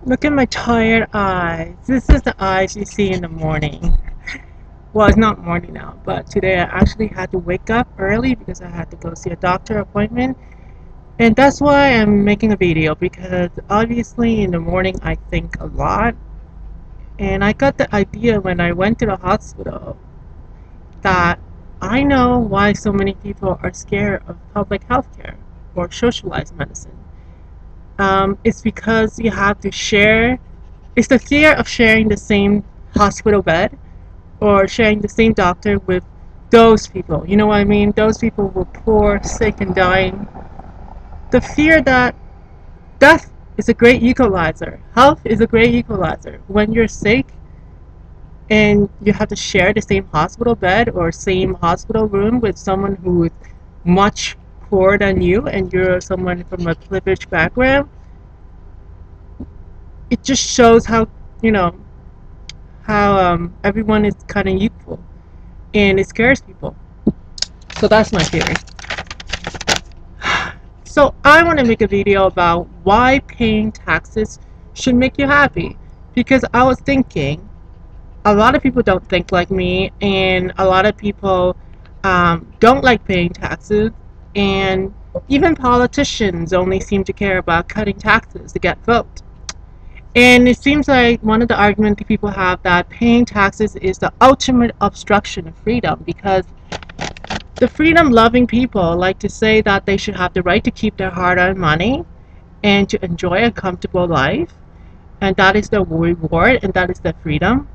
Look at my tired eyes. This is the eyes you see in the morning. Well, it's not morning now, but today I actually had to wake up early because I had to go see a doctor appointment. And that's why I'm making a video because obviously in the morning I think a lot. And I got the idea when I went to the hospital that I know why so many people are scared of public health care or socialized medicine. It's because you have to share. It's the fear of sharing the same hospital bed or sharing the same doctor with those people. You know what I mean? Those people who are poor, sick, and dying. The fear that death is a great equalizer. Health is a great equalizer. When you're sick and you have to share the same hospital bed or same hospital room with someone who is much poorer than you and you're someone from a privileged background, it just shows how, you know, how everyone is kind of equal, and it scares people. So that's my theory. So I want to make a video about why paying taxes should make you happy, because I was thinking a lot of people don't think like me, and a lot of people don't like paying taxes, and even politicians only seem to care about cutting taxes to get votes. And it seems like one of the arguments people have that paying taxes is the ultimate obstruction of freedom, because the freedom-loving people like to say that they should have the right to keep their hard-earned money and to enjoy a comfortable life, and that is the reward and that is the freedom.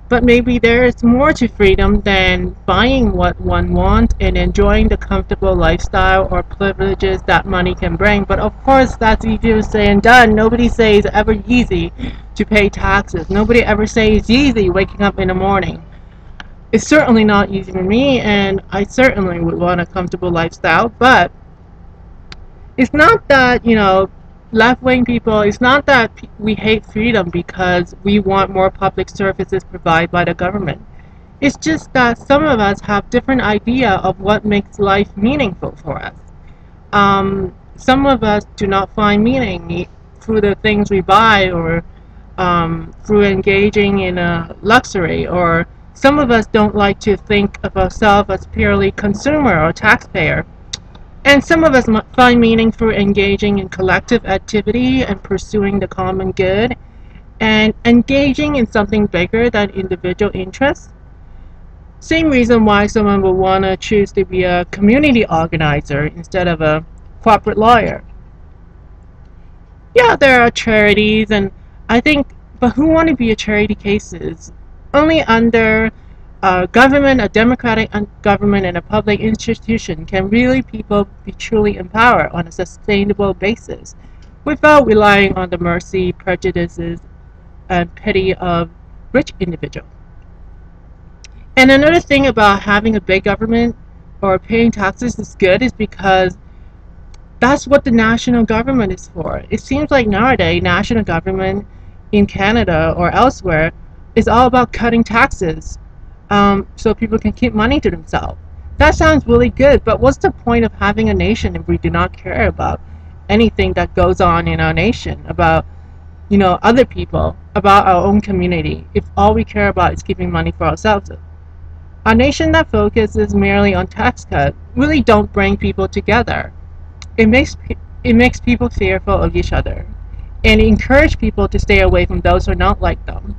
But maybe there is more to freedom than buying what one wants and enjoying the comfortable lifestyle or privileges that money can bring. But of course, that's easier said than done. Nobody says it's ever easy to pay taxes. Nobody ever says it's easy waking up in the morning. It's certainly not easy for me, and I certainly would want a comfortable lifestyle. But it's not that, you know, left-wing people, it's not that we hate freedom because we want more public services provided by the government. It's just that some of us have different idea of what makes life meaningful for us. Some of us do not find meaning through the things we buy, or through engaging in a luxury, or some of us don't like to think of ourselves as purely consumer or taxpayer. And some of us find meaning through engaging in collective activity and pursuing the common good and engaging in something bigger than individual interests. Same reason why someone would want to choose to be a community organizer instead of a corporate lawyer. Yeah, there are charities, and I think, but who want to be a charity cases? Only under government, a democratic government, and a public institution can really people be truly empowered on a sustainable basis without relying on the mercy, prejudices, and pity of rich individuals. And another thing about having a big government or paying taxes is good is because that's what the national government is for. It seems like nowadays national government in Canada or elsewhere is all about cutting taxes, so people can keep money to themselves. That sounds really good, but what's the point of having a nation if we do not care about anything that goes on in our nation, about, you know, other people, about our own community, if all we care about is keeping money for ourselves? A nation that focuses merely on tax cuts really don't bring people together. It makes people fearful of each other, and encourage people to stay away from those who are not like them.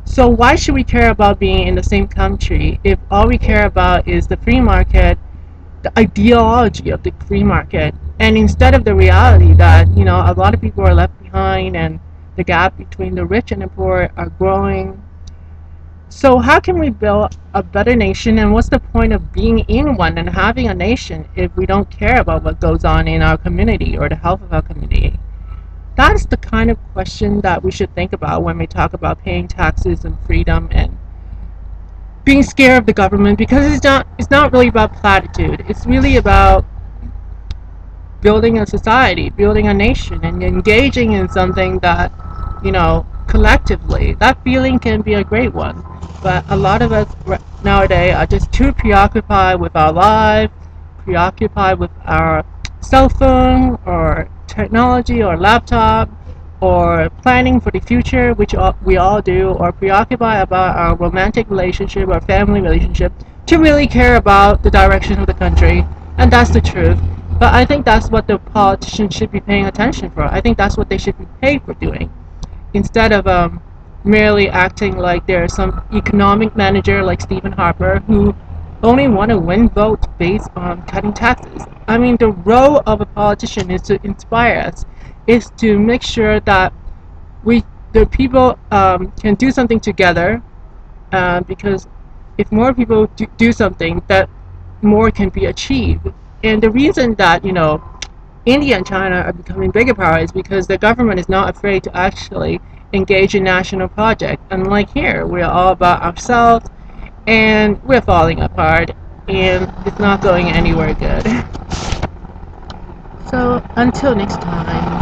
So why should we care about being in the same country if all we care about is the free market, the ideology of the free market, and instead of the reality that, you know, a lot of people are left behind and the gap between the rich and the poor are growing? So how can we build a better nation, and what's the point of being in one and having a nation if we don't care about what goes on in our community or the health of our community? That's the kind of question that we should think about when we talk about paying taxes and freedom and being scared of the government, because it's not really about platitude. It's really about building a society, building a nation, and engaging in something that, you know, collectively. That feeling can be a great one. But a lot of us nowadays are just too preoccupied with our lives, preoccupied with our cell phone or technology or laptop, or planning for the future, which we all do, or preoccupied about our romantic relationship or family relationship, to really care about the direction of the country. And that's the truth. But I think that's what the politicians should be paying attention for. I think that's what they should be paid for doing, instead of merely acting like they're some economic manager like Stephen Harper who only want to win votes based on cutting taxes. I mean, the role of a politician is to inspire us, is to make sure that we, the people, can do something together. Because if more people do something, that more can be achieved. And the reason that India and China are becoming bigger powers because the government is not afraid to actually engage in national projects. Unlike here, we're all about ourselves and we're falling apart and it's not going anywhere good. So until next time.